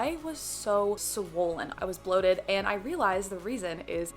I was so swollen. I was bloated, and I realized the reason is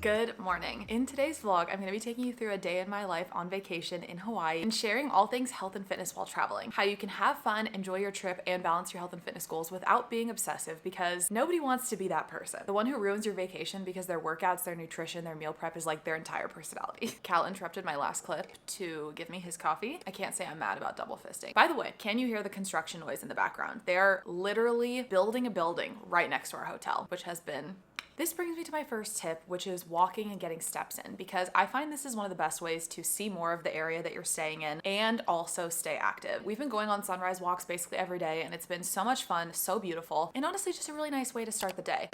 Good morning. In today's vlog, I'm going to be taking you through a day in my life on vacation in Hawaii and sharing all things health and fitness while traveling. How you can have fun, enjoy your trip, and balance your health and fitness goals without being obsessive, because nobody wants to be that person. The one who ruins your vacation because their workouts, their nutrition, their meal prep is like their entire personality. Cal interrupted my last clip to give me his coffee. I can't say I'm mad about double fisting. By the way, can you hear the construction noise in the background? They're literally building a building right next to our hotel, which has been... This brings me to my first tip, which is walking and getting steps in, because I find this is one of the best ways to see more of the area that you're staying in and also stay active. We've been going on sunrise walks basically every day, and it's been so much fun, so beautiful, and honestly just a really nice way to start the day.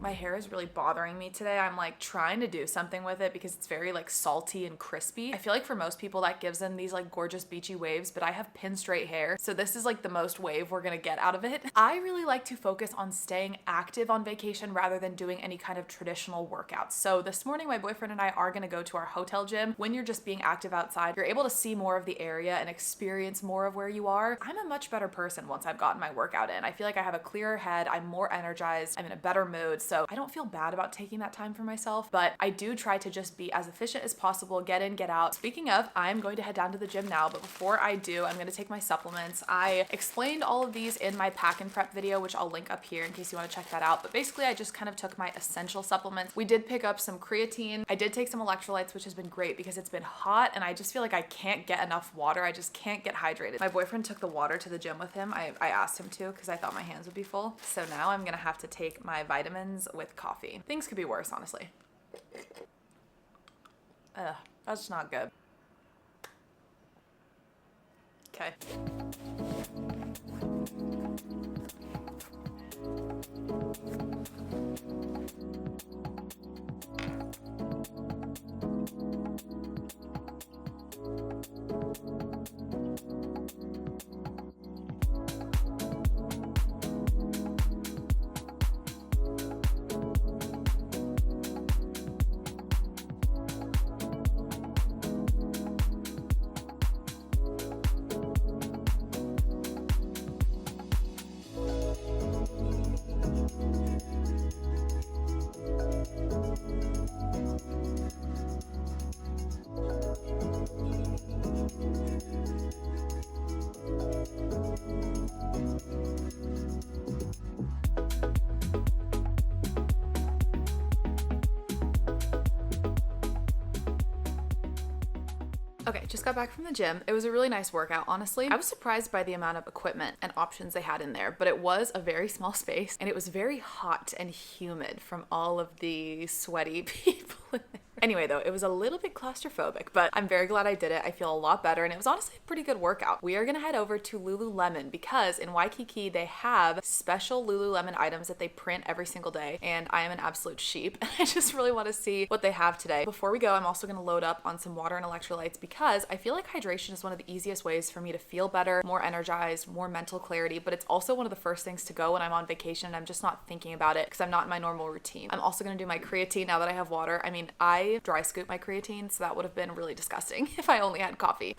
My hair is really bothering me today. I'm like trying to do something with it because it's very like salty and crispy. I feel like for most people that gives them these like gorgeous beachy waves, but I have pin straight hair, so this is like the most wave we're gonna get out of it. I really like to focus on staying active on vacation rather than doing any kind of traditional workouts. So this morning my boyfriend and I are gonna go to our hotel gym. When you're just being active outside, you're able to see more of the area and experience more of where you are. I'm a much better person once I've gotten my workout in. I feel like I have a clearer head, I'm more energized, I'm in a better mood, so I don't feel bad about taking that time for myself, but I do try to just be as efficient as possible, get in, get out. Speaking of, I'm going to head down to the gym now, but before I do, I'm going to take my supplements. I explained all of these in my pack and prep video, which I'll link up here in case you want to check that out, but basically I just kind of took my essential supplements. We did pick up some creatine. I did take some electrolytes, which has been great because it's been hot and I just feel like I can't get enough water. I just can't get hydrated. My boyfriend took the water to the gym with him. I asked him to because I thought my hands would be full. So now I'm going to have to take my vitamins with coffee. Things could be worse, honestly. Ugh, that's not good. Okay. Okay, just got back from the gym. It was a really nice workout, honestly. I was surprised by the amount of equipment and options they had in there, but it was a very small space and it was very hot and humid from all of the sweaty people in there. Anyway, though, it was a little bit claustrophobic, but I'm very glad I did it. I feel a lot better, and it was honestly a pretty good workout. We are gonna head over to Lululemon because in Waikiki, they have special Lululemon items that they print every single day, and I am an absolute sheep, and I just really want to see what they have today. Before we go, I'm also gonna load up on some water and electrolytes because I feel like hydration is one of the easiest ways for me to feel better, more energized, more mental clarity, but it's also one of the first things to go when I'm on vacation and I'm just not thinking about it because I'm not in my normal routine. I'm also gonna do my creatine now that I have water. I mean, I dry scoop my creatine, so that would have been really disgusting if I only had coffee.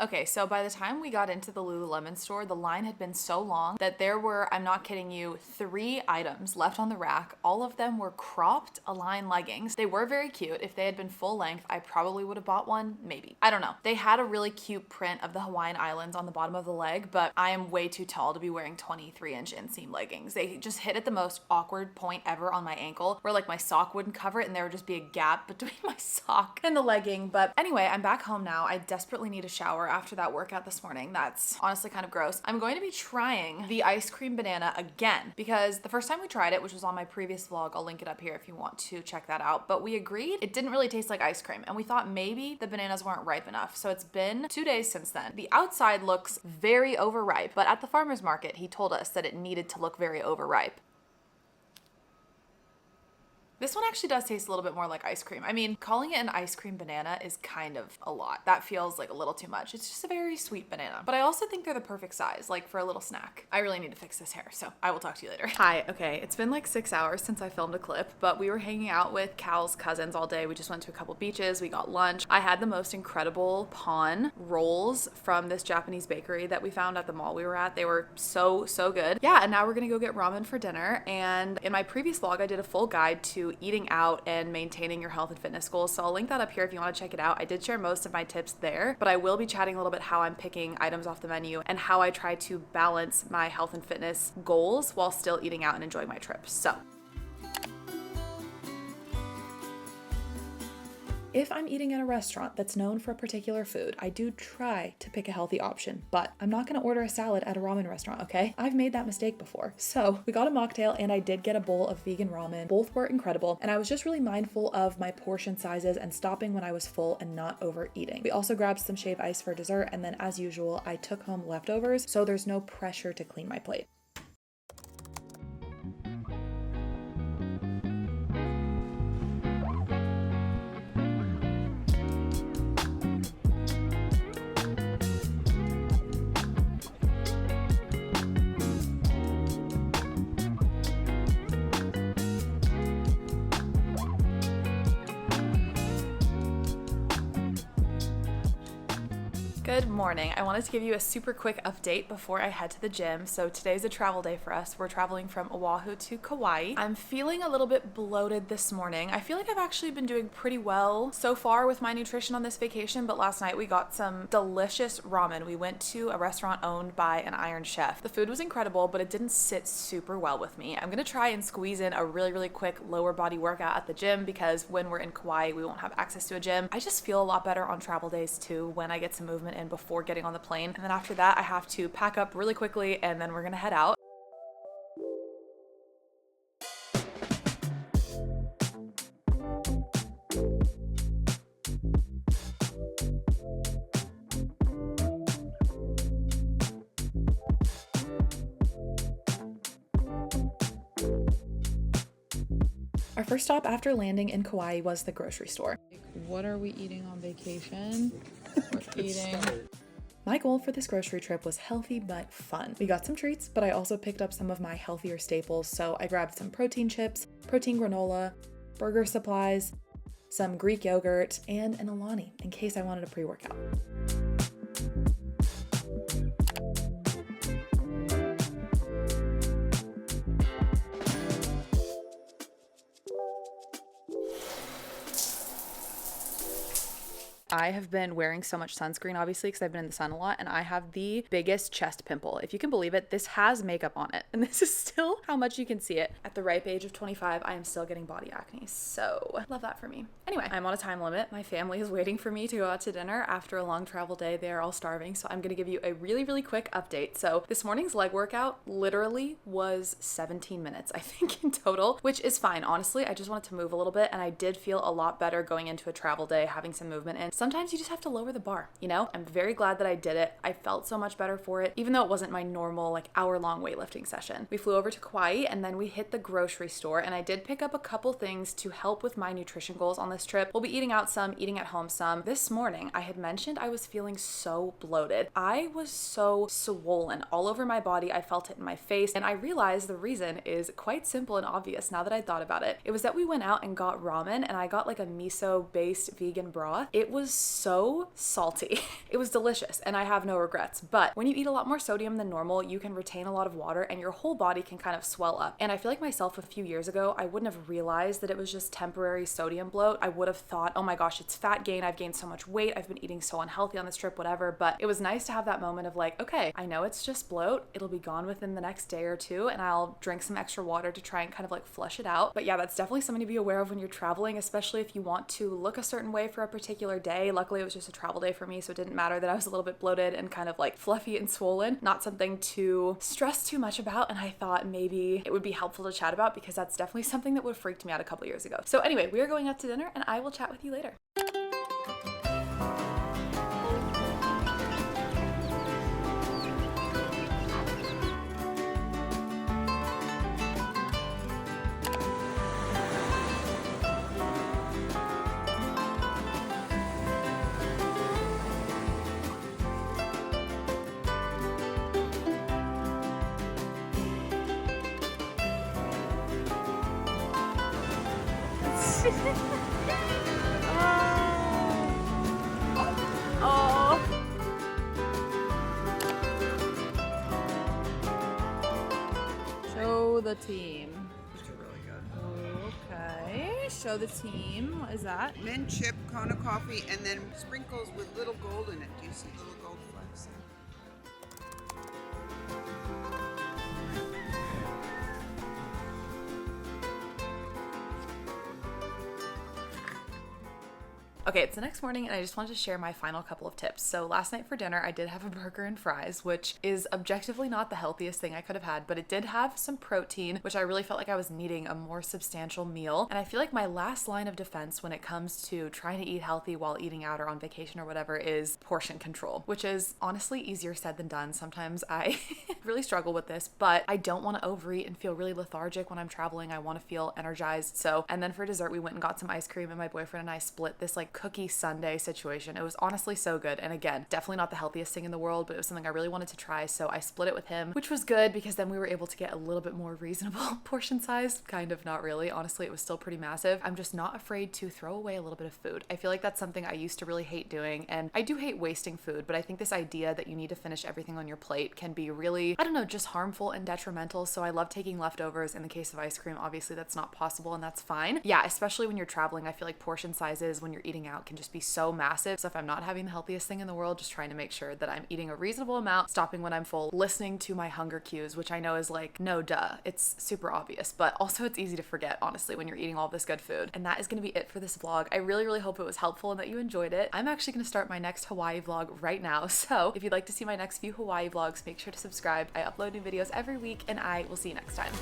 Okay, so by the time we got into the Lululemon store, the line had been so long that there were, I'm not kidding you, 3 items left on the rack. All of them were cropped Align leggings. They were very cute. If they had been full length, I probably would have bought one, maybe. I don't know. They had a really cute print of the Hawaiian Islands on the bottom of the leg, but I am way too tall to be wearing 23-inch inseam leggings. They just hit at the most awkward point ever on my ankle where like my sock wouldn't cover it and there would just be a gap between my sock and the legging. But anyway, I'm back home now. I desperately need a shower after that workout this morning. That's honestly kind of gross. I'm going to be trying the ice cream banana again because the first time we tried it, which was on my previous vlog, I'll link it up here if you want to check that out, but we agreed it didn't really taste like ice cream and we thought maybe the bananas weren't ripe enough. So it's been 2 days since then. The outside looks very overripe, but at the farmer's market, he told us that it needed to look very overripe. This one actually does taste a little bit more like ice cream. I mean, calling it an ice cream banana is kind of a lot. That feels like a little too much. It's just a very sweet banana. But I also think they're the perfect size, like for a little snack. I really need to fix this hair, so I will talk to you later. Hi, okay, it's been like 6 hours since I filmed a clip, but we were hanging out with Cal's cousins all day. We just went to a couple beaches, we got lunch. I had the most incredible pawn rolls from this Japanese bakery that we found at the mall we were at. They were so good. Yeah, and now we're gonna go get ramen for dinner. And in my previous vlog, I did a full guide to eating out and maintaining your health and fitness goals. So I'll link that up here if you want to check it out. I did share most of my tips there, but I will be chatting a little bit how I'm picking items off the menu and how I try to balance my health and fitness goals while still eating out and enjoying my trips. So if I'm eating at a restaurant that's known for a particular food, I do try to pick a healthy option, but I'm not gonna order a salad at a ramen restaurant, okay? I've made that mistake before. So we got a mocktail and I did get a bowl of vegan ramen. Both were incredible, and I was just really mindful of my portion sizes and stopping when I was full and not overeating. We also grabbed some shave ice for dessert, and then as usual, I took home leftovers, so there's no pressure to clean my plate. Good morning. I wanted to give you a super quick update before I head to the gym. So today's a travel day for us. We're traveling from Oahu to Kauai. I'm feeling a little bit bloated this morning. I feel like I've actually been doing pretty well so far with my nutrition on this vacation, but last night we got some delicious ramen. We went to a restaurant owned by an Iron Chef. The food was incredible, but it didn't sit super well with me. I'm gonna try and squeeze in a really quick lower body workout at the gym because when we're in Kauai, we won't have access to a gym. I just feel a lot better on travel days too when I get some movement in before getting on the plane. And then after that, I have to pack up really quickly and then we're gonna head out. Our first stop after landing in Kauai was the grocery store. What are we eating on vacation? We're eating. My goal for this grocery trip was healthy but fun. We got some treats, but I also picked up some of my healthier staples. So I grabbed some protein chips, protein granola, burger supplies, some Greek yogurt, and an Alani in case I wanted a pre-workout. I have been wearing so much sunscreen, obviously, because I've been in the sun a lot, and I have the biggest chest pimple. If you can believe it, this has makeup on it, and this is still how much you can see it. At the ripe age of 25, I am still getting body acne, so love that for me. Anyway, I'm on a time limit. My family is waiting for me to go out to dinner after a long travel day. They are all starving, so I'm gonna give you a really quick update. So this morning's leg workout literally was 17 minutes, I think, in total, which is fine. Honestly, I just wanted to move a little bit, and I did feel a lot better going into a travel day, having some movement in. Sometimes you just have to lower the bar, you know? I'm very glad that I did it. I felt so much better for it, even though it wasn't my normal like hour-long weightlifting session. We flew over to Kauai and then we hit the grocery store, and I did pick up a couple things to help with my nutrition goals on this trip. We'll be eating out some, eating at home some. This morning, I had mentioned I was feeling so bloated. I was so swollen all over my body. I felt it in my face, and I realized the reason is quite simple and obvious now that I thought about it. It was that we went out and got ramen, and I got like a miso-based vegan broth. It was so salty. It was delicious and I have no regrets. But when you eat a lot more sodium than normal, you can retain a lot of water and your whole body can kind of swell up. And I feel like myself a few years ago, I wouldn't have realized that it was just temporary sodium bloat. I would have thought, oh my gosh, it's fat gain. I've gained so much weight. I've been eating so unhealthy on this trip, whatever. But it was nice to have that moment of like, okay, I know it's just bloat. It'll be gone within the next day or two and I'll drink some extra water to try and kind of like flush it out. But yeah, that's definitely something to be aware of when you're traveling, especially if you want to look a certain way for a particular day. Luckily, it was just a travel day for me, so it didn't matter that I was a little bit bloated and kind of like fluffy and swollen. Not something to stress too much about, and I thought maybe it would be helpful to chat about because that's definitely something that would have freaked me out a couple years ago. So anyway, we are going out to dinner and I will chat with you later. Show the team. Really good. Okay, show the team. What is that? Mint chip, Kona coffee, and then sprinkles with little gold in it. Do you see little gold flecks there? Okay, it's the next morning and I just wanted to share my final couple of tips. So last night for dinner, I did have a burger and fries, which is objectively not the healthiest thing I could have had, but it did have some protein, which I really felt like I was needing a more substantial meal. And I feel like my last line of defense when it comes to trying to eat healthy while eating out or on vacation or whatever is portion control, which is honestly easier said than done. Sometimes I really struggle with this, but I don't want to overeat and feel really lethargic when I'm traveling. I want to feel energized. So, and then for dessert, we went and got some ice cream and my boyfriend and I split this like cookie sundae situation. It was honestly so good. And again, definitely not the healthiest thing in the world, but it was something I really wanted to try. So I split it with him, which was good because then we were able to get a little bit more reasonable portion size. Kind of, not really. Honestly, it was still pretty massive. I'm just not afraid to throw away a little bit of food. I feel like that's something I used to really hate doing. And I do hate wasting food, but I think this idea that you need to finish everything on your plate can be really, I don't know, just harmful and detrimental. So I love taking leftovers. In the case of ice cream, obviously that's not possible and that's fine. Yeah, especially when you're traveling, I feel like portion sizes when you're eating out can just be so massive. So if I'm not having the healthiest thing in the world, just trying to make sure that I'm eating a reasonable amount, stopping when I'm full, listening to my hunger cues, which I know is like, no duh, it's super obvious, but also it's easy to forget, honestly, when you're eating all this good food. And that is going to be it for this vlog. I really, really hope it was helpful and that you enjoyed it. I'm actually going to start my next Hawaii vlog right now. So if you'd like to see my next few Hawaii vlogs, make sure to subscribe. I upload new videos every week and I will see you next time.